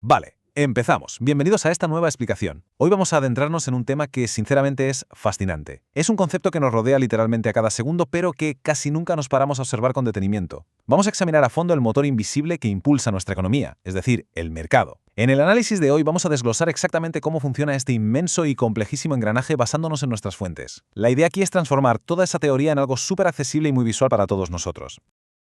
Vale, empezamos. Bienvenidos a esta nueva explicación. Hoy vamos a adentrarnos en un tema que sinceramente es fascinante. Es un concepto que nos rodea literalmente a cada segundo, pero que casi nunca nos paramos a observar con detenimiento. Vamos a examinar a fondo el motor invisible que impulsa nuestra economía, es decir, el mercado. En el análisis de hoy vamos a desglosar exactamente cómo funciona este inmenso y complejísimo engranaje basándonos en nuestras fuentes. La idea aquí es transformar toda esa teoría en algo súper accesible y muy visual para todos nosotros.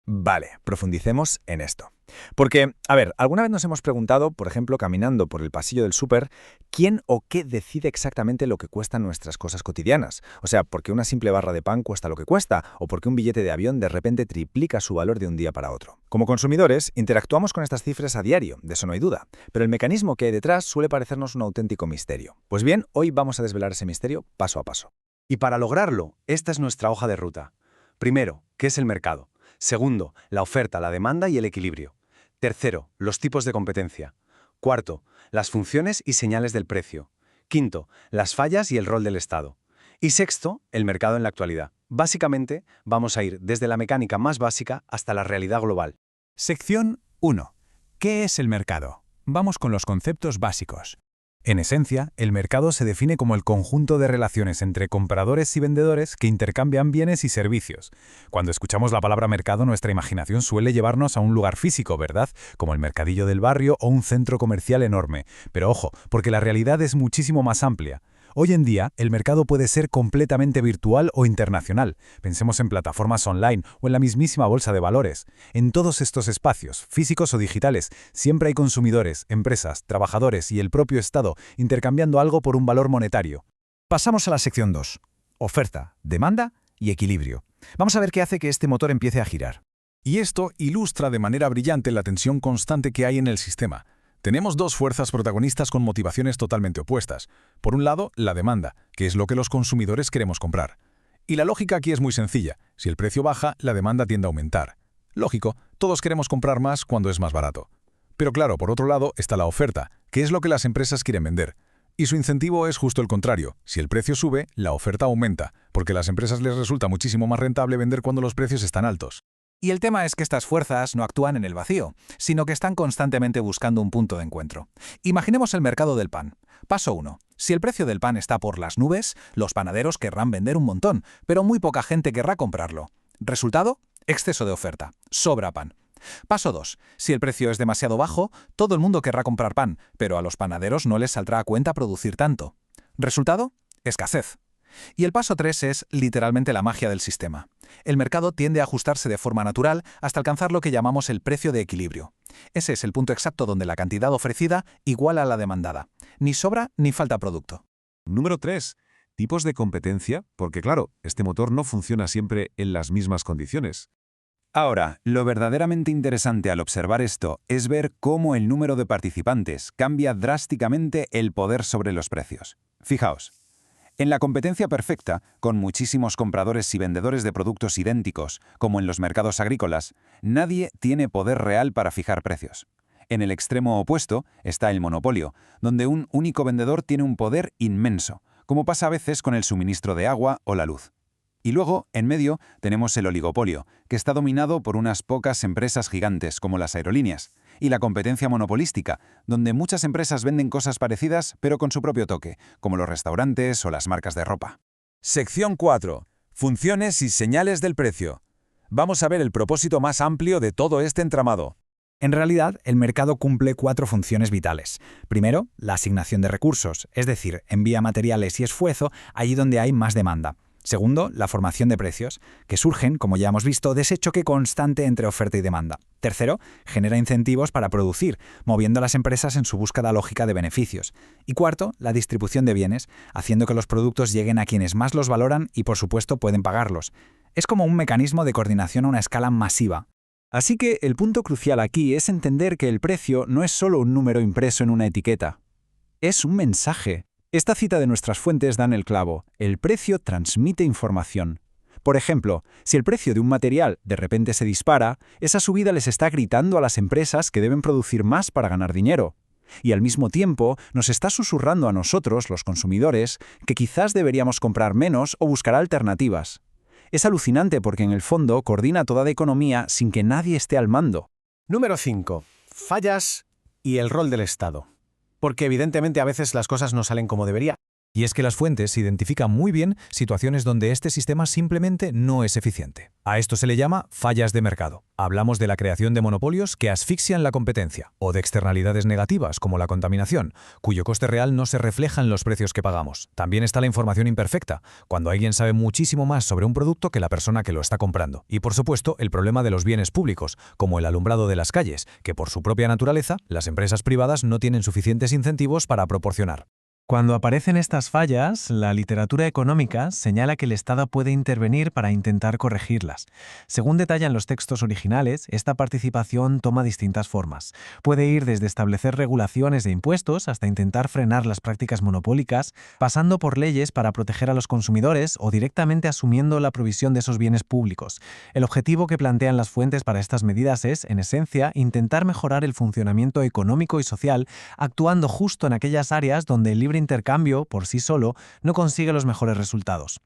Vale, profundicemos en esto. Porque, a ver, alguna vez nos hemos preguntado, por ejemplo, caminando por el pasillo del súper, ¿quién o qué decide exactamente lo que cuestan nuestras cosas cotidianas? O sea, ¿por qué una simple barra de pan cuesta lo que cuesta? ¿O por qué un billete de avión de repente triplica su valor de un día para otro? Como consumidores, interactuamos con estas cifras a diario, de eso no hay duda. Pero el mecanismo que hay detrás suele parecernos un auténtico misterio. Pues bien, hoy vamos a desvelar ese misterio paso a paso. Y para lograrlo, esta es nuestra hoja de ruta. Primero, ¿qué es el mercado? Segundo, la oferta, la demanda y el equilibrio. Tercero, los tipos de competencia. Cuarto, las funciones y señales del precio. Quinto, las fallas y el rol del Estado. Y sexto, el mercado en la actualidad. Básicamente, vamos a ir desde la mecánica más básica hasta la realidad global. Sección 1. ¿Qué es el mercado? Vamos con los conceptos básicos. En esencia, el mercado se define como el conjunto de relaciones entre compradores y vendedores que intercambian bienes y servicios. Cuando escuchamos la palabra mercado, nuestra imaginación suele llevarnos a un lugar físico, ¿verdad? Como el mercadillo del barrio o un centro comercial enorme. Pero ojo, porque la realidad es muchísimo más amplia. Hoy en día, el mercado puede ser completamente virtual o internacional. Pensemos en plataformas online o en la mismísima bolsa de valores. En todos estos espacios, físicos o digitales, siempre hay consumidores, empresas, trabajadores y el propio Estado intercambiando algo por un valor monetario. Pasamos a la sección 2. Oferta, demanda y equilibrio. Vamos a ver qué hace que este motor empiece a girar. Y esto ilustra de manera brillante la tensión constante que hay en el sistema. Tenemos dos fuerzas protagonistas con motivaciones totalmente opuestas. Por un lado, la demanda, que es lo que los consumidores queremos comprar. Y la lógica aquí es muy sencilla. Si el precio baja, la demanda tiende a aumentar. Lógico, todos queremos comprar más cuando es más barato. Pero claro, por otro lado está la oferta, que es lo que las empresas quieren vender. Y su incentivo es justo el contrario. Si el precio sube, la oferta aumenta, porque a las empresas les resulta muchísimo más rentable vender cuando los precios están altos. Y el tema es que estas fuerzas no actúan en el vacío, sino que están constantemente buscando un punto de encuentro. Imaginemos el mercado del pan. Paso 1. Si el precio del pan está por las nubes, los panaderos querrán vender un montón, pero muy poca gente querrá comprarlo. Resultado: exceso de oferta. Sobra pan. Paso 2. Si el precio es demasiado bajo, todo el mundo querrá comprar pan, pero a los panaderos no les saldrá a cuenta producir tanto. Resultado: escasez. Y el paso 3 es literalmente la magia del sistema. El mercado tiende a ajustarse de forma natural hasta alcanzar lo que llamamos el precio de equilibrio. Ese es el punto exacto donde la cantidad ofrecida iguala a la demandada. Ni sobra ni falta producto. Número 3. Tipos de competencia, porque claro, este motor no funciona siempre en las mismas condiciones. Ahora, lo verdaderamente interesante al observar esto es ver cómo el número de participantes cambia drásticamente el poder sobre los precios. Fijaos. En la competencia perfecta, con muchísimos compradores y vendedores de productos idénticos, como en los mercados agrícolas, nadie tiene poder real para fijar precios. En el extremo opuesto está el monopolio, donde un único vendedor tiene un poder inmenso, como pasa a veces con el suministro de agua o la luz. Y luego, en medio, tenemos el oligopolio, que está dominado por unas pocas empresas gigantes, como las aerolíneas, y la competencia monopolística, donde muchas empresas venden cosas parecidas pero con su propio toque, como los restaurantes o las marcas de ropa. Sección 4. Funciones y señales del precio. Vamos a ver el propósito más amplio de todo este entramado. En realidad, el mercado cumple 4 funciones vitales. Primero, la asignación de recursos, es decir, envía materiales y esfuerzo allí donde hay más demanda. Segundo, la formación de precios, que surgen, como ya hemos visto, de ese choque constante entre oferta y demanda. Tercero, genera incentivos para producir, moviendo a las empresas en su búsqueda lógica de beneficios. Y cuarto, la distribución de bienes, haciendo que los productos lleguen a quienes más los valoran y, por supuesto, pueden pagarlos. Es como un mecanismo de coordinación a una escala masiva. Así que el punto crucial aquí es entender que el precio no es solo un número impreso en una etiqueta. Es un mensaje. Esta cita de nuestras fuentes da en el clavo. El precio transmite información. Por ejemplo, si el precio de un material de repente se dispara, esa subida les está gritando a las empresas que deben producir más para ganar dinero. Y al mismo tiempo nos está susurrando a nosotros, los consumidores, que quizás deberíamos comprar menos o buscar alternativas. Es alucinante porque en el fondo coordina toda la economía sin que nadie esté al mando. Número 5. Fallas Y el rol del Estado. Porque evidentemente a veces las cosas no salen como debería. Y es que las fuentes identifican muy bien situaciones donde este sistema simplemente no es eficiente. A esto se le llama fallas de mercado. Hablamos de la creación de monopolios que asfixian la competencia, o de externalidades negativas como la contaminación, cuyo coste real no se refleja en los precios que pagamos. También está la información imperfecta, cuando alguien sabe muchísimo más sobre un producto que la persona que lo está comprando. Y por supuesto, el problema de los bienes públicos, como el alumbrado de las calles, que por su propia naturaleza, las empresas privadas no tienen suficientes incentivos para proporcionar. Cuando aparecen estas fallas, la literatura económica señala que el Estado puede intervenir para intentar corregirlas. Según detallan los textos originales, esta participación toma distintas formas. Puede ir desde establecer regulaciones de impuestos hasta intentar frenar las prácticas monopólicas, pasando por leyes para proteger a los consumidores o directamente asumiendo la provisión de esos bienes públicos. El objetivo que plantean las fuentes para estas medidas es, en esencia, intentar mejorar el funcionamiento económico y social, actuando justo en aquellas áreas donde el libre intercambio, por sí solo, no consigue los mejores resultados.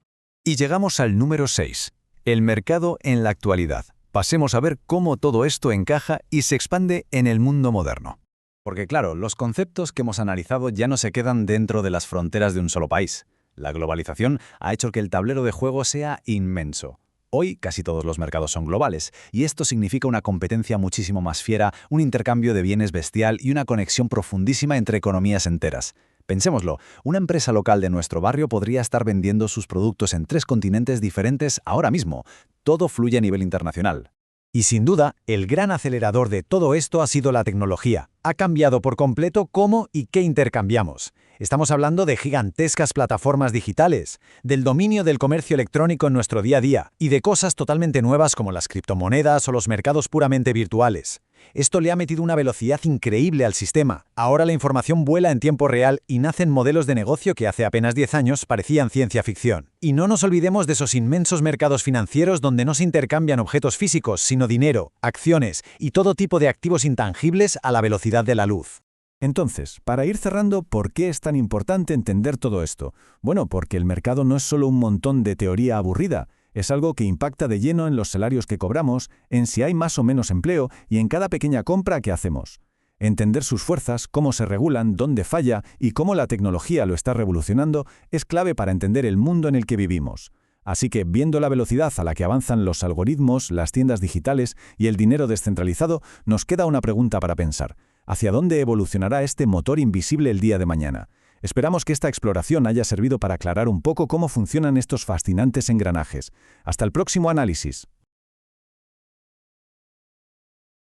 Y llegamos al número 6, el mercado en la actualidad. Pasemos a ver cómo todo esto encaja y se expande en el mundo moderno. Porque claro, los conceptos que hemos analizado ya no se quedan dentro de las fronteras de un solo país. La globalización ha hecho que el tablero de juego sea inmenso. Hoy casi todos los mercados son globales, y esto significa una competencia muchísimo más fiera, un intercambio de bienes bestial y una conexión profundísima entre economías enteras. Pensémoslo, una empresa local de nuestro barrio podría estar vendiendo sus productos en 3 continentes diferentes ahora mismo. Todo fluye a nivel internacional. Y sin duda, el gran acelerador de todo esto ha sido la tecnología. Ha cambiado por completo cómo y qué intercambiamos. Estamos hablando de gigantescas plataformas digitales, del dominio del comercio electrónico en nuestro día a día y de cosas totalmente nuevas como las criptomonedas o los mercados puramente virtuales. Esto le ha metido una velocidad increíble al sistema. Ahora la información vuela en tiempo real y nacen modelos de negocio que hace apenas 10 años parecían ciencia ficción. Y no nos olvidemos de esos inmensos mercados financieros donde no se intercambian objetos físicos, sino dinero, acciones y todo tipo de activos intangibles a la velocidad de la luz. Entonces, para ir cerrando, ¿por qué es tan importante entender todo esto? Bueno, porque el mercado no es solo un montón de teoría aburrida. Es algo que impacta de lleno en los salarios que cobramos, en si hay más o menos empleo y en cada pequeña compra que hacemos. Entender sus fuerzas, cómo se regulan, dónde falla y cómo la tecnología lo está revolucionando es clave para entender el mundo en el que vivimos. Así que, viendo la velocidad a la que avanzan los algoritmos, las tiendas digitales y el dinero descentralizado, nos queda una pregunta para pensar. ¿Hacia dónde evolucionará este motor invisible el día de mañana? Esperamos que esta exploración haya servido para aclarar un poco cómo funcionan estos fascinantes engranajes. Hasta el próximo análisis.